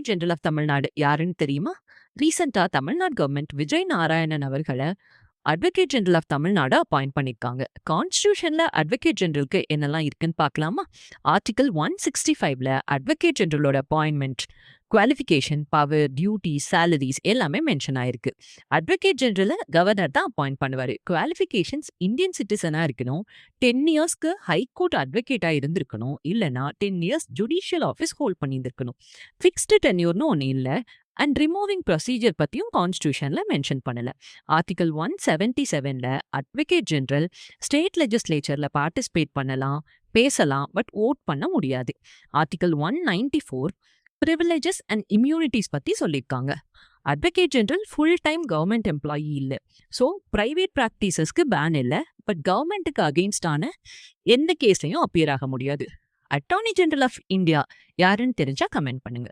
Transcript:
Advocate general of Tamil Nadu யாருன்னு தெரியுமா? ரீசெண்டா தமிழ்நாடு கவர்மெண்ட் விஜய் நாராயணன் அவர்கள advocate general of Tamil Nadu appoint பண்ணியிருக்காங்க. கான்ஸ்டிடியூஷன்ல அட்வொகேட் ஜெனரலுக்கு என்னெல்லாம் இருக்குன்னு பார்க்கலாமா? ஆர்டிகல் 165ல அட்வொகேட் ஜெனரலோட appointment, qualification, power, duty, salaries எல்லாமே மென்ஷன் ஆயிருக்கு. அட்வொகேட் ஜெனரலை கவர்னர் தான் அப்பாயிண்ட் பண்ணுவாரு. குவாலிஃபிகேஷன்ஸ் இந்தியன் சிட்டிசனா இருக்கணும், 10 இயர்ஸ்க்கு ஹைகோர்ட் அட்வொகேட்டா இருந்திருக்கணும், இல்லைனா 10 இயர்ஸ் ஜுடிஷியல் ஆஃபீஸ் ஹோல்ட் பண்ணியிருந்திருக்கணும். ஃபிக்ஸ்டு டென்யூர்னு ஒன்று இல்லை. அண்ட் ரிமூவிங் ப்ரொசீஜர் பற்றியும் கான்ஸ்டியூஷன்ல மென்ஷன் பண்ணல. ஆர்டிகல் 177ல அட்வொகேட் ஜெனரல் ஸ்டேட் லெஜிஸ்லேச்சர்ல பார்ட்டிசிபேட் பண்ணலாம், பேசலாம், பட் ஓட் பண்ண முடியாது. ஆர்டிகல் 194 ப்ரிவிலேஜஸ் அண்ட் இம்யூனிட்டிஸ் பற்றி சொல்லியிருக்காங்க. Advocate general full time government employee இல்லை. ஸோ ப்ரைவேட் ப்ராக்டிசஸ்க்கு பேன் இல்லை, பட் கவர்மெண்ட்டுக்கு அகெயின்ஸ்டான எந்த கேஸ்லையும் அப்பியர் ஆக முடியாது. அட்டார்னி ஜெனரல் ஆஃப் இந்தியா யாருன்னு தெரிஞ்சா கமெண்ட் பண்ணுங்க.